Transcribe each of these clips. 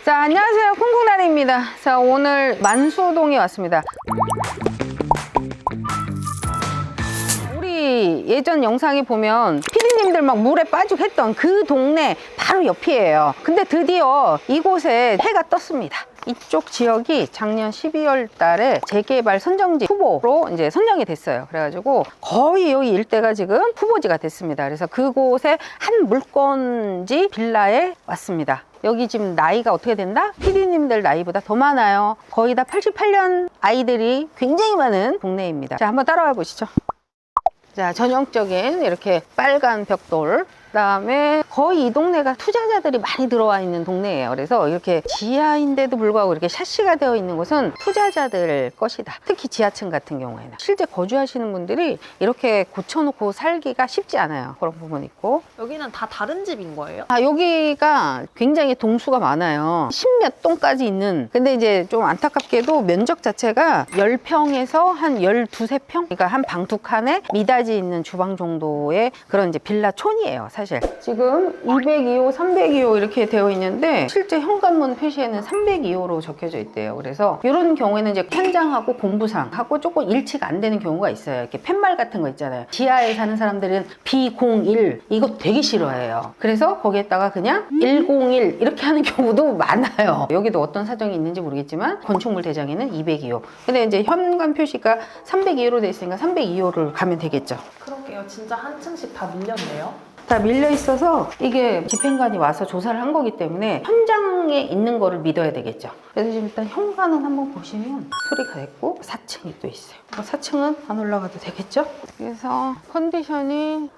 자, 안녕하세요. 콩콩다리입니다. 자, 오늘 만수동에 왔습니다. 우리 예전 영상에 보면 피디님들 막 물에 빠지고 했던 그 동네 바로 옆이에요. 근데 드디어 이곳에 해가 떴습니다. 이쪽 지역이 작년 12월 달에 재개발 선정지 후보로 이제 선정이 됐어요. 그래가지고 거의 여기 일대가 지금 후보지가 됐습니다. 그래서 그곳에 한 물건지 빌라에 왔습니다. 여기 지금 나이가 어떻게 된다? 피디님들 나이보다 더 많아요. 거의 다 88년 아이들이 굉장히 많은 동네입니다. 자, 한번 따라와 보시죠. 자, 전형적인 이렇게 빨간 벽돌, 그다음에 거의 이 동네가 투자자들이 많이 들어와 있는 동네예요. 그래서 이렇게 지하인데도 불구하고 이렇게 샤시가 되어 있는 곳은 투자자들 것이다. 특히 지하층 같은 경우에는 실제 거주하시는 분들이 이렇게 고쳐놓고 살기가 쉽지 않아요. 그런 부분이 있고. 여기는 다 다른 집인 거예요? 여기가 굉장히 동수가 많아요. 10몇 동까지 있는. 근데 이제 좀 안타깝게도 면적 자체가 10평에서 한 12~13평? 그러니까 한 방 두 칸에 미닫이 있는 주방 정도의 그런 이제 빌라촌이에요. 사실 지금 202호, 302호 이렇게 되어 있는데 실제 현관문 표시에는 302호로 적혀져 있대요. 그래서 이런 경우에는 이제 현장하고 공부상하고 조금 일치가 안 되는 경우가 있어요. 이렇게 팻말 같은 거 있잖아요. 지하에 사는 사람들은 B01 이거 되게 싫어해요. 그래서 거기에다가 그냥 101 이렇게 하는 경우도 많아요. 여기도 어떤 사정이 있는지 모르겠지만 건축물 대장에는 202호. 근데 이제 현관 표시가 302호로 돼 있으니까 302호를 가면 되겠죠. 그러게요. 진짜 한 층씩 다 밀렸네요. 다 밀려 있어서 이게 집행관이 와서 조사를 한 거기 때문에 현장에 있는 거를 믿어야 되겠죠. 그래서 지금 일단 현관은 한번 보시면 수리가 됐고 4층이 또 있어요. 4층은 안 올라가도 되겠죠. 그래서 컨디션이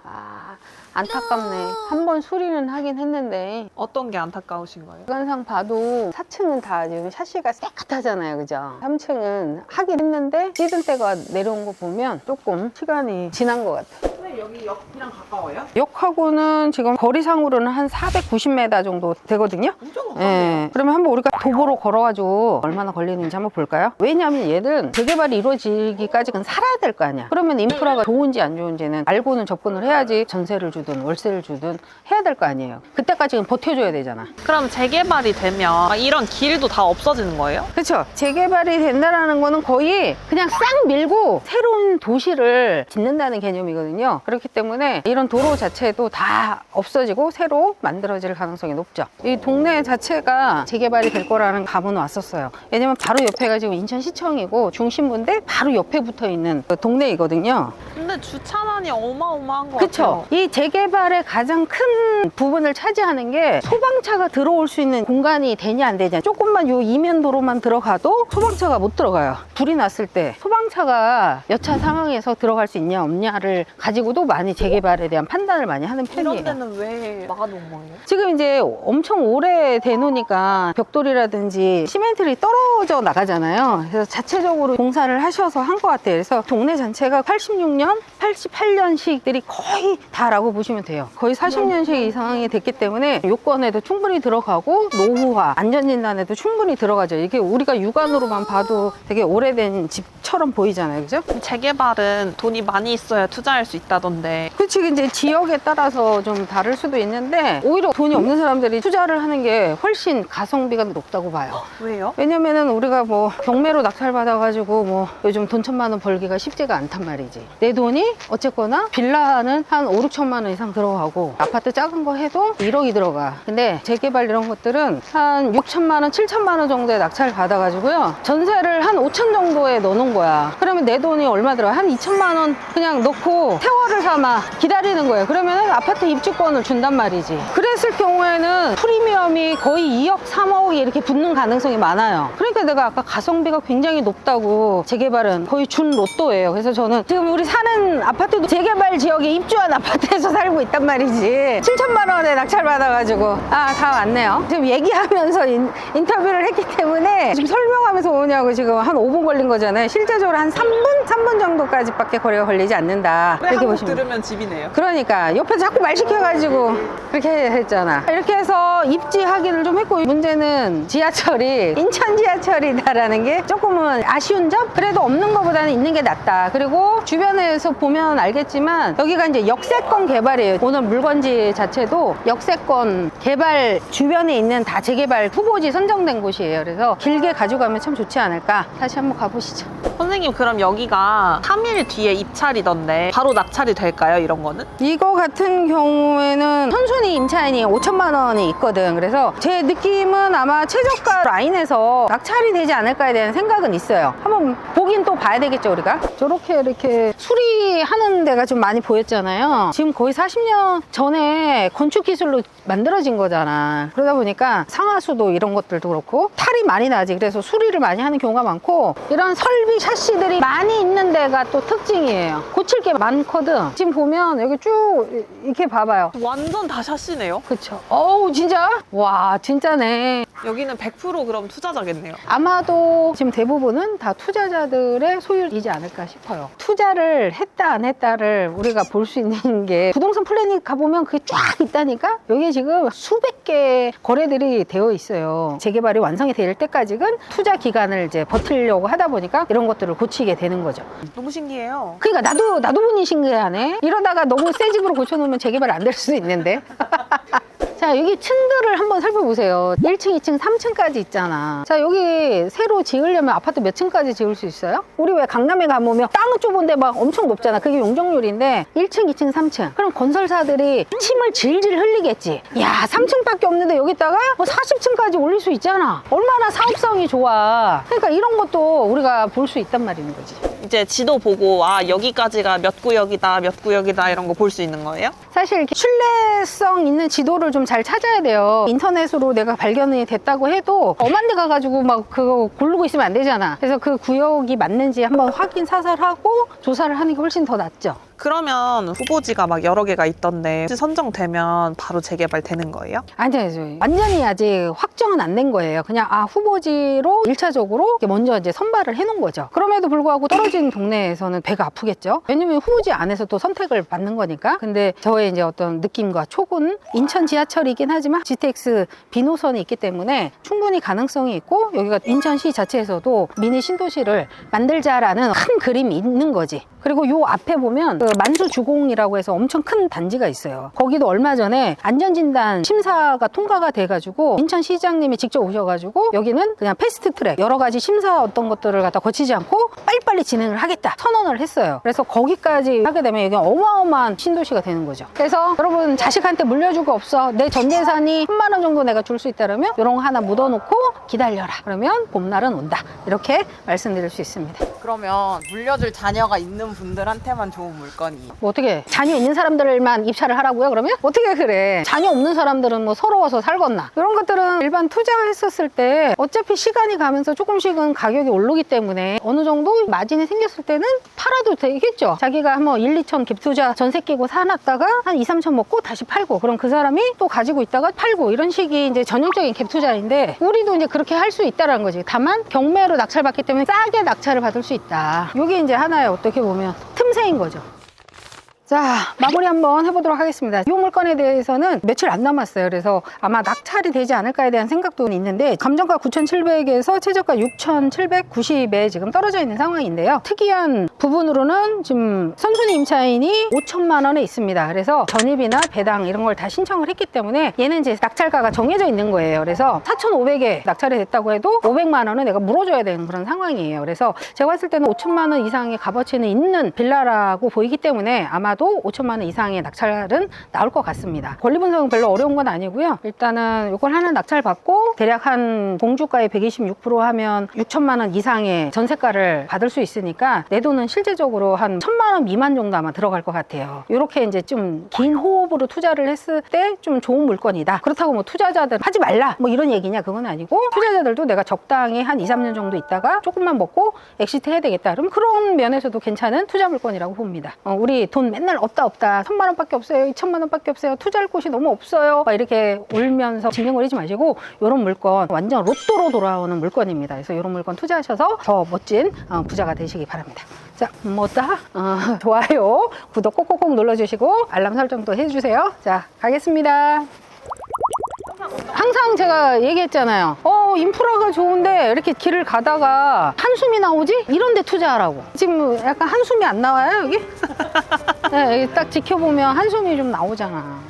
안타깝네. 한번 수리는 하긴 했는데 어떤 게 안타까우신 거예요? 육안상 봐도 4층은 다 지금 샤시가 깨끗하잖아요. 그죠? 3층은 하긴 했는데 시즌때가 내려온 거 보면 조금 시간이 지난 것 같아요. 여기 역이랑 가까워요? 역하고는 지금 거리상으로는 한 490m 정도 되거든요. 엄청 가까워요. 예. 그러면 한번 우리가 도보로 걸어가지고 얼마나 걸리는지 한번 볼까요? 왜냐하면 얘는 재개발이 이루어지기까지는 살아야 될 거 아니야. 그러면 인프라가 좋은지 안 좋은지는 알고는 접근을 해야지 전세를 주든 월세를 주든 해야 될 거 아니에요. 그때까지는 버텨줘야 되잖아. 그럼 재개발이 되면 이런 길도 다 없어지는 거예요? 그렇죠. 재개발이 된다는 거는 거의 그냥 싹 밀고 새로운 도시를 짓는다는 개념이거든요. 그렇기 때문에 이런 도로 자체도 다 없어지고 새로 만들어질 가능성이 높죠. 이 동네 자체가 재개발이 될 거라는 감은 왔었어요. 왜냐면 바로 옆에가 지금 인천시청이고 중심부인데 바로 옆에 붙어 있는 그 동네이거든요. 근데 주차난이 어마어마한 것 그쵸? 같아요. 이 재개발의 가장 큰 부분을 차지하는 게 소방차가 들어올 수 있는 공간이 되냐 안 되냐. 조금만 요 이면 도로만 들어가도 소방차가 못 들어가요. 불이 났을 때 소방차가 여차 상황에서 들어갈 수 있냐 없냐를 가지고도 많이 재개발에 대한 판단을 많이 하는 편이에요. 이런 데는 왜 막아놓은 거예요? 지금 이제 엄청 오래 대놓으니까 벽돌이라든지 시멘트를 떨어져 나가잖아요. 그래서 자체적으로 공사를 하셔서 한 것 같아요. 그래서 동네 전체가 86년, 88년식들이 거의 다라고 보시면 돼요. 거의 40년식 이상이 됐기 때문에 요건에도 충분히 들어가고 노후화, 안전진단에도 충분히 들어가죠. 이게 우리가 육안으로만 봐도 되게 오래된 집처럼 보이잖아요. 그죠? 재개발은 돈이 많이 있어야 투자할 수 있다던데. 그치, 이제 지역에 따라서 좀 다를 수도 있는데 오히려 돈이 없는 사람들이 투자를 하는 게 훨씬 가성비가 높다고 봐요. 왜요? 왜냐면은 우리가 뭐 경매로 낙찰받아가지고 뭐 요즘 돈 1,000만 원 벌기가 쉽지가 않단 말이지. 내 돈이 어쨌거나 빌라는 한 5~6천만 원 이상 들어가고 아파트 작은 거 해도 1억이 들어가. 근데 재개발 이런 것들은 한 6천만 원, 7천만 원 정도에 낙찰 받아가지고요. 전세를 한 5천 정도에 넣어놓은 거야. 그러면 내 돈이 얼마 들어가? 한 2천만 원 그냥 넣고 세월을 삼아 기다리는 거예요. 그러면 아파트 입주권을 준단 말이지. 그랬을 경우에는 프리미엄이 거의 2억, 3억이 이렇게 붙는 가능성이 많아요. 그러니까 내가 아까 가성비가 굉장히 높다고 재개발은 거의 준 로또예요. 그래서 저는 지금 우리 사는 아파트도 재개발 지역에 입주한 아파트에서 살고 있단 말이지. 7천만 원에 낙찰 받아가지고 다 왔네요. 지금 얘기하면서 인터뷰를 했기 때문에 지금 설명하면서 오냐고 지금 한 5분 걸린 거잖아요. 실제적으로 한 3, 3분 정도까지밖에 거리가 걸리지 않는다. 이렇게 한국 보시면. 들으면 집이네요. 그러니까 옆에서 자꾸 말 시켜가지고 그렇게 했잖아. 이렇게 해서 입지 확인을 좀 했고, 문제는 지하철이 인천 지하철이다라는 게 조금은 아쉬운 점? 그래도 없는 것보다는 있는 게 낫다. 그리고 주변에서 보면 알겠지만 여기가 이제 역세권 개발이에요. 오늘 물건지 자체도 역세권 개발 주변에 있는 다 재개발 후보지 선정된 곳이에요. 그래서 길게 가져가면 참 좋지 않을까. 다시 한번 가보시죠. 선생님, 그럼 여기가 3일 뒤에 입찰이던데 바로 낙찰이 될까요? 이런 거는? 이거 같은 경우에는 선순위 임차인이 5천만 원이 있거든. 그래서 제 느낌은 아마 최저가 라인에서 낙찰이 되지 않을까에 대한 생각은 있어요. 한번 보긴 또 봐야 되겠죠, 우리가. 저렇게 이렇게 수리하는 데가 좀 많이 보였잖아요. 지금 거의 40년 전에 건축 기술로 만들어진 거잖아. 그러다 보니까 상하수도 이런 것들도 그렇고 탈이 많이 나지. 그래서 수리를 많이 하는 경우가 많고, 이런 설비 샤시들이 많이 있는 데가 또 특징이에요. 고칠 게 많거든. 지금 보면 여기 쭉 이렇게 봐봐요. 완전 다 샷이네요. 그쵸. 어우, 진짜? 와, 진짜네. 여기는 100% 그럼 투자자겠네요. 아마도 지금 대부분은 다 투자자들의 소유이지 않을까 싶어요. 투자를 했다 안 했다를 우리가 볼 수 있는 게 부동산 플래닝 가보면 그게 쫙 있다니까? 여기 지금 수백 개 거래들이 되어 있어요. 재개발이 완성이 될 때까지는 투자 기간을 이제 버티려고 하다 보니까 이런 것들을 고치게 되는 거죠. 너무 신기해요. 그러니까 나도 보니 신기하네. 이러다가 너무 새 집으로 고쳐놓으면 재개발 안 될 수도 있는데. 자, 여기 층들을 한번 살펴보세요. 1층, 2층, 3층까지 있잖아. 자, 여기 새로 지으려면 아파트 몇 층까지 지을 수 있어요? 우리 왜 강남에 가보면 땅은 좁은데 막 엄청 높잖아. 그게 용적률인데 1층, 2층, 3층. 그럼 건설사들이 침을 질질 흘리겠지. 야, 3층밖에 없는데 여기다가 뭐 40층까지 올릴 수 있잖아. 얼마나 사업성이 좋아. 그러니까 이런 것도 우리가 볼 수 있단 말인 거지. 이제 지도 보고 여기까지가 몇 구역이다, 몇 구역이다 이런 거 볼 수 있는 거예요? 사실 이렇게 신뢰성 있는 지도를 좀 잘 찾아야 돼요. 인터넷으로 내가 발견이 됐다고 해도 엄한 데 가가지고 막 그거 고르고 있으면 안 되잖아. 그래서 그 구역이 맞는지 한번 확인 사살하고 조사를 하는 게 훨씬 더 낫죠. 그러면 후보지가 막 여러 개가 있던데 선정되면 바로 재개발 되는 거예요? 아니요. 완전히 아직 확정은 안 된 거예요. 그냥 후보지로 1차적으로 먼저 이제 선발을 해놓은 거죠. 그럼에도 불구하고 떨어진 동네에서는 배가 아프겠죠. 왜냐면 후보지 안에서 또 선택을 받는 거니까. 근데 저의 이제 어떤 느낌과 촉은 인천 지하철이긴 하지만 GTX B노선이 있기 때문에 충분히 가능성이 있고, 여기가 인천시 자체에서도 미니 신도시를 만들자라는 큰 그림이 있는 거지. 그리고 요 앞에 보면 그 만수주공이라고 해서 엄청 큰 단지가 있어요. 거기도 얼마 전에 안전진단 심사가 통과가 돼가지고 인천시장님이 직접 오셔가지고 여기는 그냥 패스트트랙 여러 가지 심사 어떤 것들을 갖다 거치지 않고 빨리빨리 진행을 하겠다 선언을 했어요. 그래서 거기까지 하게 되면 여기 어마어마한 신도시가 되는 거죠. 그래서 여러분, 자식한테 물려줄 거 없어, 내 전 재산이 10만 원 정도 내가 줄 수 있다면 이런 거 하나 묻어놓고 기다려라. 그러면 봄날은 온다. 이렇게 말씀드릴 수 있습니다. 그러면 물려줄 자녀가 있는 분들한테만 좋은 물건이. 뭐 어떻게 자녀 있는 사람들만 입찰을 하라고요? 그러면 어떻게 그래? 자녀 없는 사람들은 뭐 서러워서 살겠나? 이런 것들은 일반 투자했었을 때 어차피 시간이 가면서 조금씩은 가격이 오르기 때문에 어느 정도 마진이 생겼을 때는 팔아도 되겠죠. 자기가 한번 1, 2천 갭 투자 전세 끼고 사놨다가 한 2, 3천 먹고 다시 팔고, 그럼 그 사람이 또 가지고 있다가 팔고, 이런 식이 이제 전형적인 갭 투자인데 우리도 이제 그렇게 할 수 있다는 거지. 다만 경매로 낙찰받기 때문에 싸게 낙찰을 받을 수 있다. 이게 이제 하나의 어떻게 보면 틈새인 거죠. 자, 마무리 한번 해보도록 하겠습니다. 이 물건에 대해서는 며칠 안 남았어요. 그래서 아마 낙찰이 되지 않을까에 대한 생각도 있는데, 감정가 9,700에서 최저가 6,790에 지금 떨어져 있는 상황인데요. 특이한 부분으로는 지금 선순위 임차인이 5천만 원에 있습니다. 그래서 전입이나 배당 이런 걸 다 신청을 했기 때문에 얘는 이제 낙찰가가 정해져 있는 거예요. 그래서 4,500에 낙찰이 됐다고 해도 500만 원은 내가 물어줘야 되는 그런 상황이에요. 그래서 제가 봤을 때는 5천만 원 이상의 값어치는 있는 빌라라고 보이기 때문에 아마도 5천만 원 이상의 낙찰은 나올 것 같습니다. 권리 분석은 별로 어려운 건 아니고요. 일단은 이걸 하나 낙찰 받고 대략 한 공주가의 126% 하면 6천만 원 이상의 전세가를 받을 수 있으니까 내 돈은 실제적으로 한 1,000만 원 미만 정도 아마 들어갈 것 같아요. 이렇게 이제 좀 긴 호흡으로 투자를 했을 때 좀 좋은 물건이다. 그렇다고 뭐 투자자들 하지 말라 뭐 이런 얘기냐, 그건 아니고, 투자자들도 내가 적당히 한 2, 3년 정도 있다가 조금만 먹고 엑시트 해야 되겠다. 그럼 그런 면에서도 괜찮은 투자 물건이라고 봅니다. 우리 돈 맨날 맨날 없다 3만 원밖에 없어요, 2천만 원밖에 없어요, 투자할 곳이 너무 없어요, 막 이렇게 울면서 징징거리지 마시고 이런 물건 완전 로또로 돌아오는 물건입니다. 그래서 이런 물건 투자하셔서 더 멋진 부자가 되시기 바랍니다. 자, 뭐다? 좋아요, 구독 꼭꼭꼭 눌러주시고 알람 설정도 해주세요. 자, 가겠습니다. 항상 제가 얘기했잖아요. 인프라가 좋은데 이렇게 길을 가다가 한숨이 나오지? 이런 데 투자하라고. 지금 약간 한숨이 안 나와요, 여기? 네, 여기 딱 지켜보면 한숨이 좀 나오잖아.